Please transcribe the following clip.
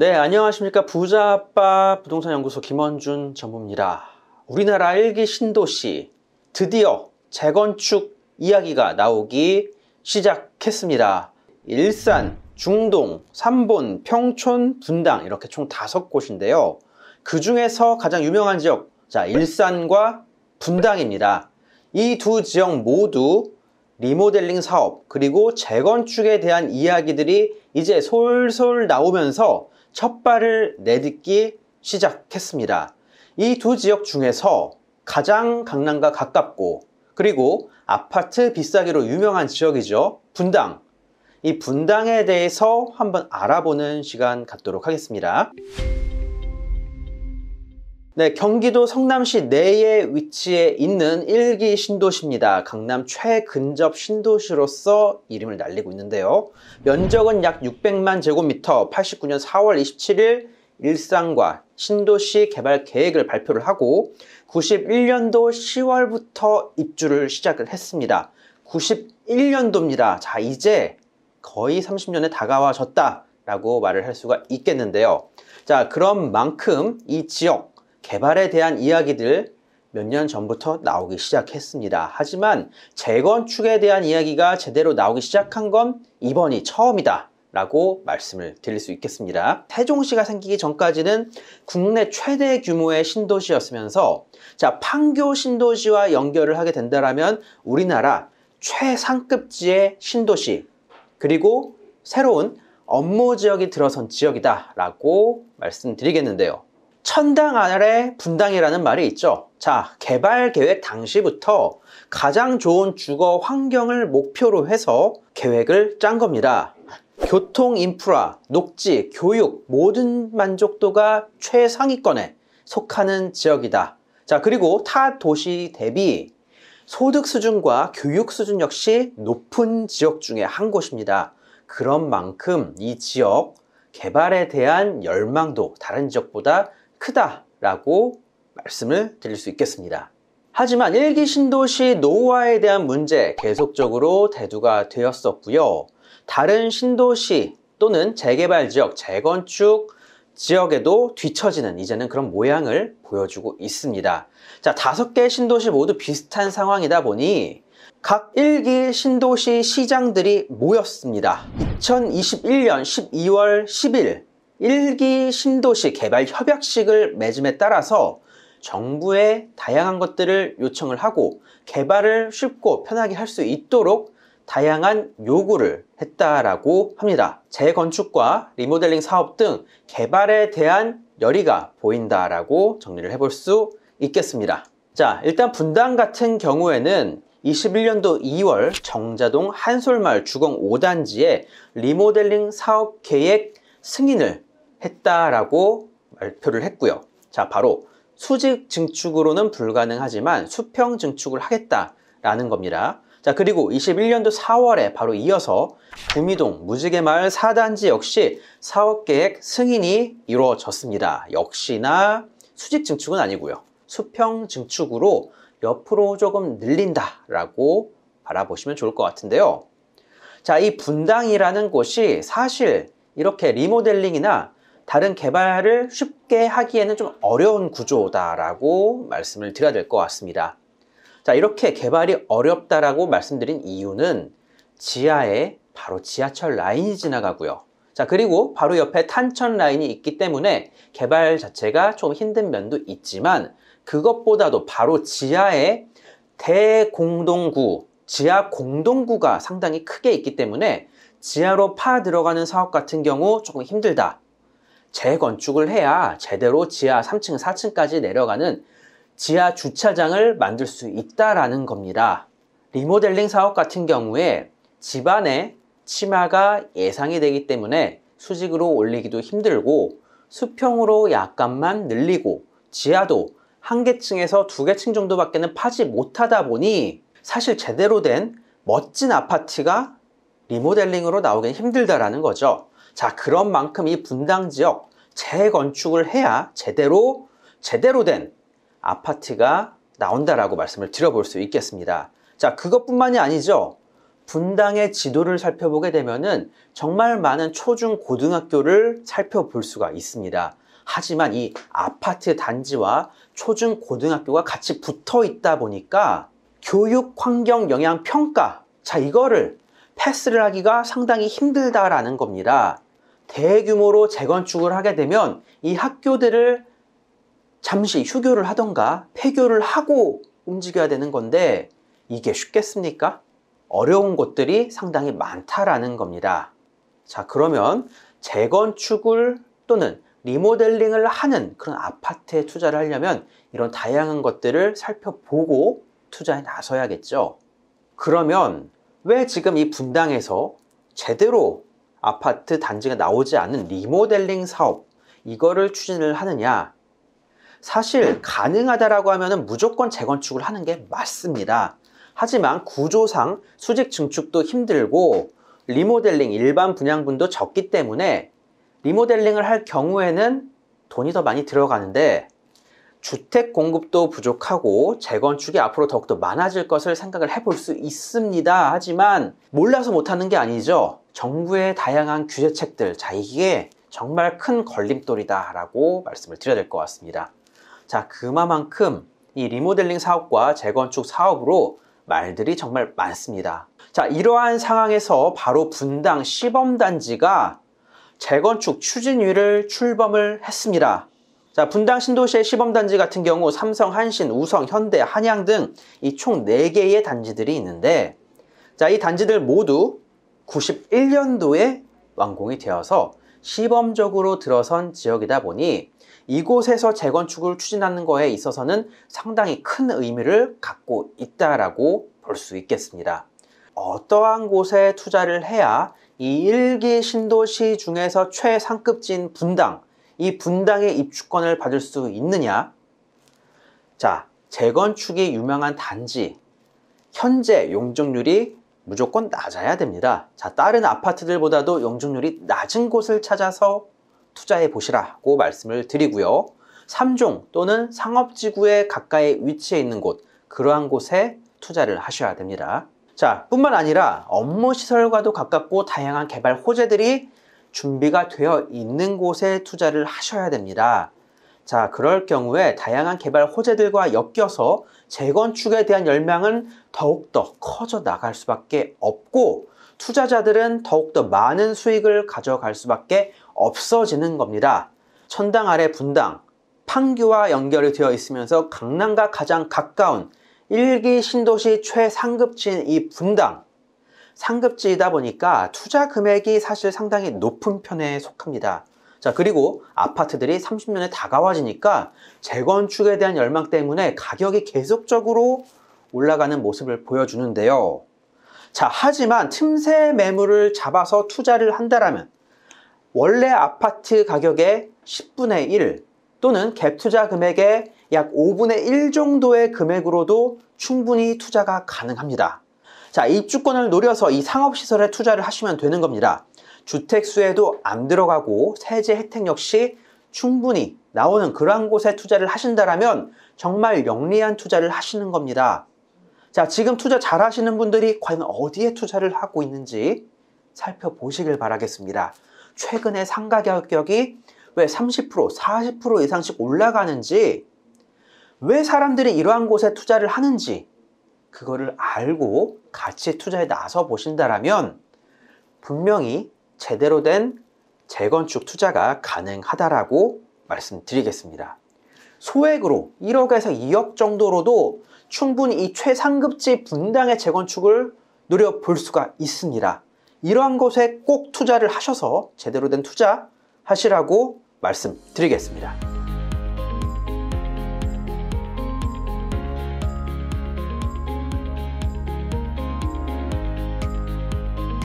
네, 안녕하십니까. 부자아빠 부동산연구소 김원준 전무입니다. 우리나라 1기 신도시 드디어 재건축 이야기가 나오기 시작했습니다. 일산, 중동, 삼본, 평촌, 분당 이렇게 총 5곳인데요. 그 중에서 가장 유명한 지역, 일산과 분당입니다. 이 두 지역 모두 리모델링 사업 그리고 재건축에 대한 이야기들이 이제 솔솔 나오면서 첫 발을 내딛기 시작했습니다. 이 두 지역 중에서 가장 강남과 가깝고 그리고 아파트 비싸기로 유명한 지역이죠. 분당. 이 분당에 대해서 한번 알아보는 시간 갖도록 하겠습니다. 네, 경기도 성남시 내에 위치해 있는 1기 신도시입니다. 강남 최근접 신도시로서 이름을 날리고 있는데요. 면적은 약 600만 제곱미터, 89년 4월 27일 일산과 신도시 개발 계획을 발표를 하고 91년도 10월부터 입주를 시작을 했습니다. 91년도입니다. 자, 이제 거의 30년에 다가와졌다라고 말을 할 수가 있겠는데요. 자, 그런 만큼 이 지역 개발에 대한 이야기들 몇 년 전부터 나오기 시작했습니다. 하지만 재건축에 대한 이야기가 제대로 나오기 시작한 건 이번이 처음이다 라고 말씀을 드릴 수 있겠습니다. 세종시가 생기기 전까지는 국내 최대 규모의 신도시였으면서 판교 신도시와 연결을 하게 된다면 우리나라 최상급지의 신도시 그리고 새로운 업무 지역이 들어선 지역이다 라고 말씀드리겠는데요. 천당 아래 분당이라는 말이 있죠. 개발 계획 당시부터 가장 좋은 주거 환경을 목표로 해서 계획을 짠 겁니다. 교통 인프라, 녹지, 교육 모든 만족도가 최상위권에 속하는 지역이다. 그리고 타 도시 대비 소득 수준과 교육 수준 역시 높은 지역 중에 한 곳입니다. 그런 만큼 이 지역 개발에 대한 열망도 다른 지역보다 크다라고 말씀을 드릴 수 있겠습니다. 하지만 1기 신도시 노후화에 대한 문제 계속적으로 대두가 되었었고요. 다른 신도시 또는 재개발 지역, 재건축 지역에도 뒤처지는 이제는 그런 모양을 보여주고 있습니다. 5개 신도시 모두 비슷한 상황이다 보니 각 1기 신도시 시장들이 모였습니다. 2021년 12월 10일 1기 신도시 개발 협약식을 맺음에 따라서 정부에 다양한 것들을 요청을 하고 개발을 쉽고 편하게 할 수 있도록 다양한 요구를 했다라고 합니다. 재건축과 리모델링 사업 등 개발에 대한 열의가 보인다라고 정리를 해볼 수 있겠습니다. 일단 분당 같은 경우에는 21년도 2월 정자동 한솔마을 주공 5단지에 리모델링 사업 계획 승인을 했다라고 발표를 했고요. 바로 수직 증축으로는 불가능하지만 수평 증축을 하겠다라는 겁니다. 그리고 21년도 4월에 바로 이어서 구미동 무지개마을 4단지 역시 사업계획 승인이 이루어졌습니다. 역시나 수직 증축은 아니고요. 수평 증축으로 옆으로 조금 늘린다라고 바라보시면 좋을 것 같은데요. 이 분당이라는 곳이 사실 이렇게 리모델링이나 다른 개발을 쉽게 하기에는 좀 어려운 구조다라고 말씀을 드려야 될 것 같습니다. 이렇게 개발이 어렵다라고 말씀드린 이유는 지하에 바로 지하철 라인이 지나가고요. 그리고 바로 옆에 탄천 라인이 있기 때문에 개발 자체가 좀 힘든 면도 있지만 그것보다도 바로 지하에 대공동구, 지하 공동구가 상당히 크게 있기 때문에 지하로 파 들어가는 사업 같은 경우 조금 힘들다. 재건축을 해야 제대로 지하 3층, 4층까지 내려가는 지하 주차장을 만들 수 있다라는 겁니다. 리모델링 사업 같은 경우에 집안에 치마가 예상이 되기 때문에 수직으로 올리기도 힘들고 수평으로 약간만 늘리고 지하도 한 개 층에서 2개 층 정도밖에는 파지 못하다 보니 사실 제대로 된 멋진 아파트가 리모델링으로 나오기는 힘들다라는 거죠. 그런 만큼 이 분당 지역 재건축을 해야 제대로 된 아파트가 나온다라고 말씀을 드려볼 수 있겠습니다. 그것뿐만이 아니죠. 분당의 지도를 살펴보게 되면은 정말 많은 초중 고등학교를 살펴볼 수가 있습니다. 하지만 이 아파트 단지와 초중 고등학교가 같이 붙어 있다 보니까 교육 환경 영향 평가, 자, 이거를 패스를 하기가 상당히 힘들다라는 겁니다. 대규모로 재건축을 하게 되면 이 학교들을 잠시 휴교를 하던가 폐교를 하고 움직여야 되는 건데 이게 쉽겠습니까? 어려운 곳들이 상당히 많다라는 겁니다. 자, 그러면 재건축을 또는 리모델링을 하는 그런 아파트에 투자를 하려면 이런 다양한 것들을 살펴보고 투자에 나서야겠죠. 그러면 왜 지금 이 분당에서 제대로 아파트 단지가 나오지 않는 리모델링 사업, 이거를 추진을 하느냐? 사실 가능하다라고 하면 무조건 재건축을 하는 게 맞습니다. 하지만 구조상 수직 증축도 힘들고 리모델링 일반 분양분도 적기 때문에 리모델링을 할 경우에는 돈이 더 많이 들어가는데 주택 공급도 부족하고 재건축이 앞으로 더욱더 많아질 것을 생각을 해볼 수 있습니다. 하지만 몰라서 못하는 게 아니죠. 정부의 다양한 규제책들, 자, 이게 정말 큰 걸림돌이다 라고 말씀을 드려야 될 것 같습니다. 자, 그만큼 이 리모델링 사업과 재건축 사업으로 말들이 정말 많습니다. 자, 이러한 상황에서 바로 분당 시범단지가 재건축 추진위를 출범을 했습니다. 자, 분당 신도시의 시범단지 같은 경우 삼성, 한신, 우성, 현대, 한양 등 이 총 4개의 단지들이 있는데, 자, 이 단지들 모두 91년도에 완공이 되어서 시범적으로 들어선 지역이다 보니 이곳에서 재건축을 추진하는 거에 있어서는 상당히 큰 의미를 갖고 있다라고 볼 수 있겠습니다. 어떠한 곳에 투자를 해야 이 1기 신도시 중에서 최상급지인 분당, 이 분당의 입주권을 받을 수 있느냐? 자, 재건축이 유명한 단지, 현재 용적률이 무조건 낮아야 됩니다. 자, 다른 아파트들보다도 용적률이 낮은 곳을 찾아서 투자해 보시라고 말씀을 드리고요. 3종 또는 상업지구에 가까이 위치해 있는 곳, 그러한 곳에 투자를 하셔야 됩니다. 자, 뿐만 아니라 업무시설과도 가깝고 다양한 개발 호재들이 준비가 되어 있는 곳에 투자를 하셔야 됩니다. 자, 그럴 경우에 다양한 개발 호재들과 엮여서 재건축에 대한 열망은 더욱더 커져 나갈 수밖에 없고 투자자들은 더욱더 많은 수익을 가져갈 수밖에 없어지는 겁니다. 천당 아래 분당, 판교와 연결이 되어 있으면서 강남과 가장 가까운 1기 신도시 최상급지인 이 분당, 상급지이다 보니까 투자 금액이 사실 상당히 높은 편에 속합니다. 자, 그리고 아파트들이 30년에 다가와지니까 재건축에 대한 열망 때문에 가격이 계속적으로 올라가는 모습을 보여주는데요. 자, 하지만 틈새 매물을 잡아서 투자를 한다라면 원래 아파트 가격의 10분의 1 또는 갭 투자 금액의 약 5분의 1 정도의 금액으로도 충분히 투자가 가능합니다. 자, 입주권을 노려서 이 상업시설에 투자를 하시면 되는 겁니다. 주택수에도 안 들어가고 세제 혜택 역시 충분히 나오는 그러한 곳에 투자를 하신다면 정말 영리한 투자를 하시는 겁니다. 자, 지금 투자 잘 하시는 분들이 과연 어디에 투자를 하고 있는지 살펴보시길 바라겠습니다. 최근에 상가 가격이 왜 30%, 40% 이상씩 올라가는지, 왜 사람들이 이러한 곳에 투자를 하는지 그거를 알고 같이 투자에 나서 보신다면 분명히 제대로 된 재건축 투자가 가능하다라고 말씀드리겠습니다. 소액으로 1억에서 2억 정도로도 충분히 이 최상급지 분당의 재건축을 노려볼 수가 있습니다. 이러한 곳에 꼭 투자를 하셔서 제대로 된 투자 하시라고 말씀드리겠습니다.